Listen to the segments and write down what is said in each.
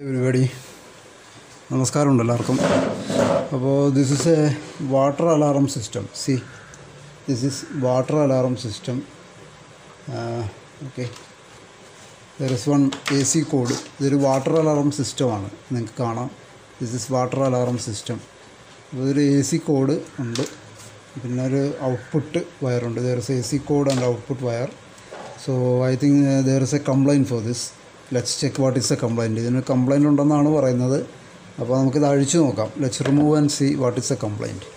Everybody, നമസ്കാരം എല്ലാവർക്കും. അപ്പോൾ this is a water alarm system. See this is water alarm system. Okay, there is one AC code. ഇതൊരു water alarm സിസ്റ്റമാണ്, നിങ്ങൾക്ക് കാണാം. This is water alarm system. അപ്പോൾ ഇതൊരു AC കോഡ് ഉണ്ട്, പിന്നെ ഒരു ഔട്ട്പുട്ട് വയറുണ്ട്. There is AC code and output wire. So I think there is a complaint for this. Let's check what is a complaint. ഇതിന് കംപ്ലൈൻറ്റ് ഉണ്ടെന്നാണ് പറയുന്നത്. അപ്പോൾ നമുക്കിത് അഴിച്ചു നോക്കാം. Let's remove and see what is a complaint.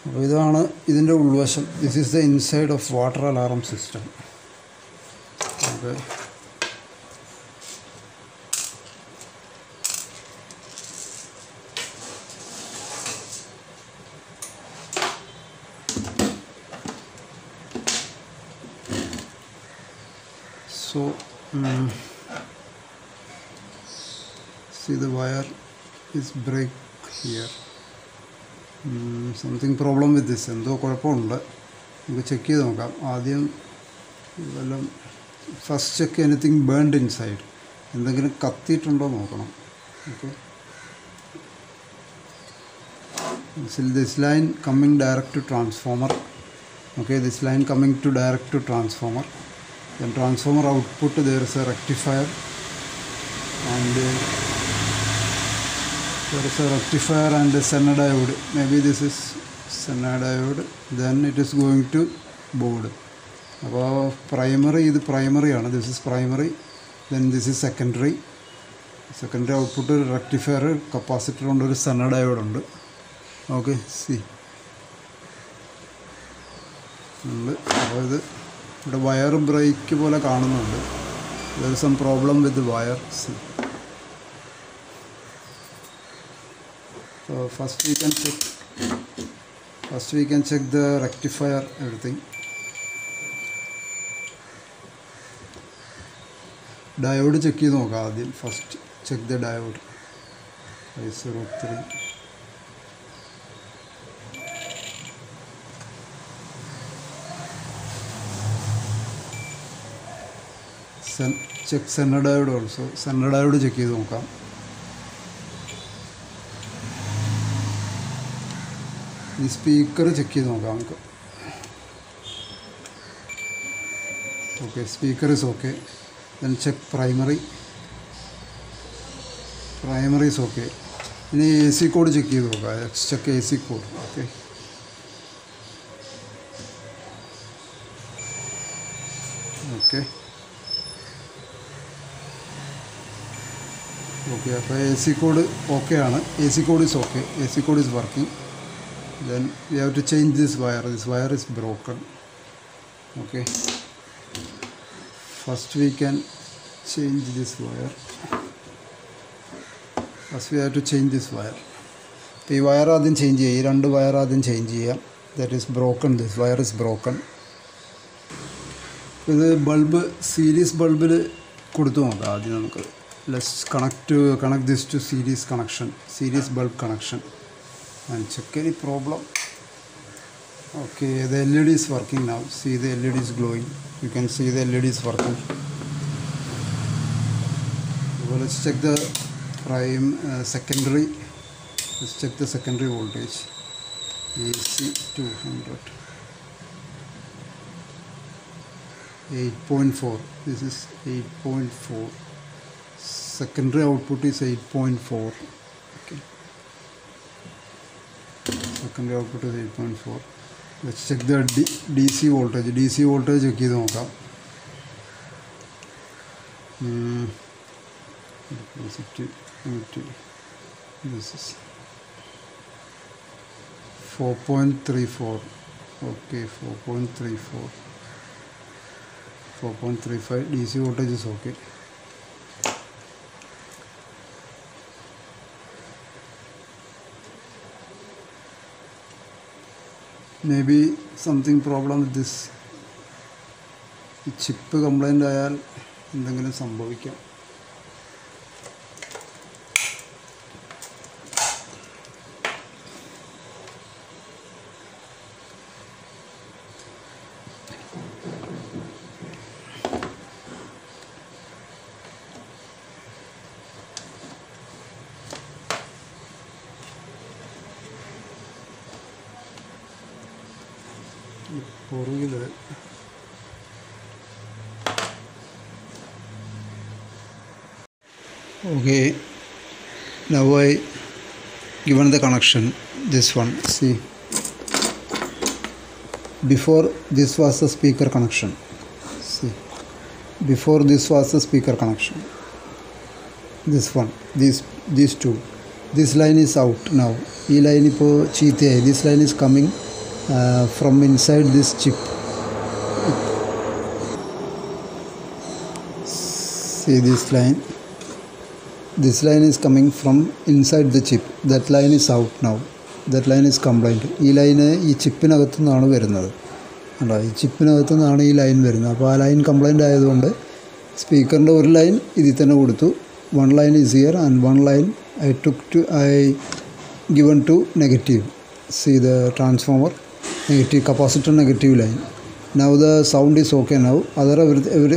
അപ്പോൾ ഇതാണ് ഇതിൻ്റെ ഉൾവശം. This is the inside of water alarm system. Okay, so see the wire is break here. Something problem with this. എന്തോ കുഴപ്പമുണ്ട്. നമുക്ക് ചെക്ക് ചെയ്ത് നോക്കാം. ആദ്യം ഇതെല്ലാം first check anything burned inside. എന്തെങ്കിലും കത്തിയിട്ടുണ്ടോ നോക്കണം. Okay, this line coming direct to transformer. Okay, this line coming to direct to transformer. Then transformer output there is a rectifier, and there is a rectifier and a Senna diode. Maybe this is Senna diode. Then it is going to board. അപ്പോൾ primary, ഇത് primary ആണ്. This is primary. Then this is secondary. Secondary output ഒരു rectifier, capacitor ഉണ്ട്, ഒരു Senna diode ഉണ്ട്. Okay, C ഉണ്ട്. അപ്പോൾ ഇത് ഇവിടെ വയർ ബ്രേക്ക് പോലെ കാണുന്നുണ്ട്. There is some problem with wire. So first we can check the rectifier, everything. Diode check ചെയ്ത് നോക്കാം ആദ്യം. First check the diode. 503. Check Senna diode also. Senna diode check ചെയ്ത് നോക്കാം. ഈ സ്പീക്കർ ചെക്ക് ചെയ്ത് നോക്കാം നമുക്ക്. Okay, speaker is okay. Then check primary. Primary is okay. ഇനി AC കോഡ് ചെക്ക് ചെയ്ത് നോക്കാം. Check AC code. Okay, okay okay അപ്പോൾ AC കോഡ് ഓക്കെ ആണ്. AC code is okay. AC code is working. Then we have to change this wire. This wire is broken. Okay, first we can change this wire. First we have to change this wire. ഈ wire ആദ്യം change ചെയ്യുക. ഈ രണ്ട് wire ആദ്യം change ചെയ്യുക. That is broken. This wire is broken. ഇത് bulb series ബൾബിൽ കൊടുത്തു നോക്കാം ആദ്യം നമുക്ക്. Let's connect this to series connection, series bulb connection, and check any problem. Okay, the LED is working now. See, the LED is glowing. You can see the LED is working. Well, let's check the secondary. Let's check the secondary voltage. AC 200, 8.4. This is 8.4. Secondary output is 8.4. Okay, secondary output is 8.4. Let's check the DC voltage. DC voltage check ചെയ്ത് നോക്കാം. This is 4.34. Okay, 4.34, 4.35. DC voltage is okay. maybe something problem with this ഈ chip complaint ആയാൽ എന്തെങ്കിലും സംഭവിക്കാം. പുറകിൽ okay, now I given the connection, this one, see, before this was the speaker connection, see, before this was the speaker connection, this one, these two, this line is out now, ee line ipo cheethayi, this line is coming from inside this chip. See this line is coming from inside the chip. That line is out now. That line is complaint. ഈ line ഈ ചിപ്പിനകത്തു നിന്നാണ് വരുന്നത്. അല്ല, ഈ ചിപ്പിനകത്തു നിന്നാണ് ഈ line വരുന്നത്. അപ്പോൾ ആ ലൈൻ കംപ്ലൈൻ്റ് ആയതുകൊണ്ട് സ്പീക്കറിൻ്റെ ഒരു ലൈൻ ഇതിൽ തന്നെ കൊടുത്തു. One line is here and one line I given to negative. See the transformer, negative capacitor, negative line. Now the sound is okay now.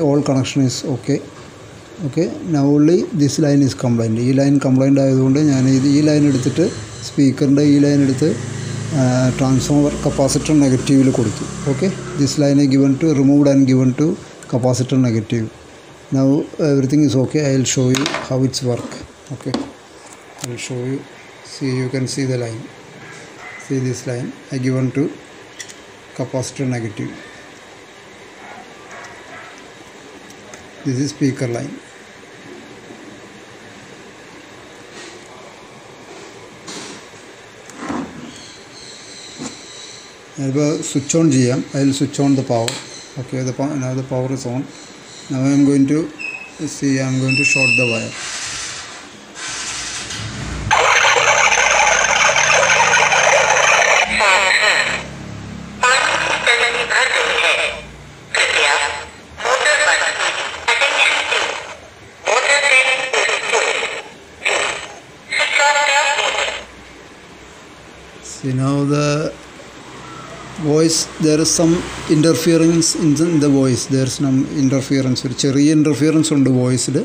All connection is okay. Okay, now only this line is complaint. ഈ line complaint ആയതുകൊണ്ട് ഞാൻ ഈ line എടുത്തിട്ട് സ്പീക്കറിൻ്റെ ഈ line എടുത്ത് transformer capacitor നെഗറ്റീവിൽ കൊടുത്തു. Okay, this line given to removed and given to capacitor negative. Now everything is okay. I will show you how it's work. Okay, I will show you. See, you can see the line. See this line I given to capacitor negative. This is speaker line. Switch on GM. I will switch on the power. Okay, now the power is on. Now I am going to see. I am going to short the wire. See, now the voice, there is some interference in the voice. There is some interference. ഒരു ചെറിയ interference ഉണ്ട് വോയിസിൽ,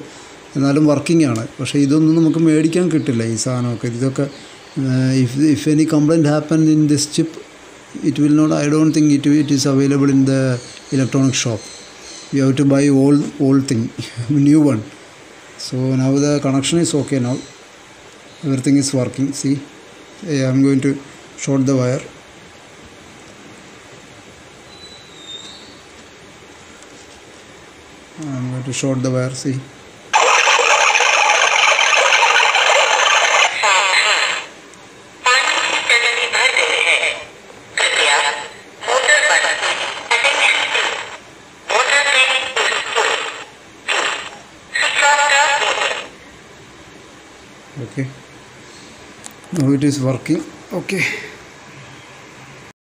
എന്നാലും working ആണ്. പക്ഷേ ഇതൊന്നും നമുക്ക് മേടിക്കാൻ കിട്ടില്ല ഈ സാധനമൊക്കെ. ഇതൊക്കെ if any complaint happen in this chip, it will not, I don't think it is available in the electronic shop. You have to buy old thing, new one. So now the connection is okay now. Everything is working. See, I am going to short the wire. I am going to short the wire. See, okay, now it is working. Okay.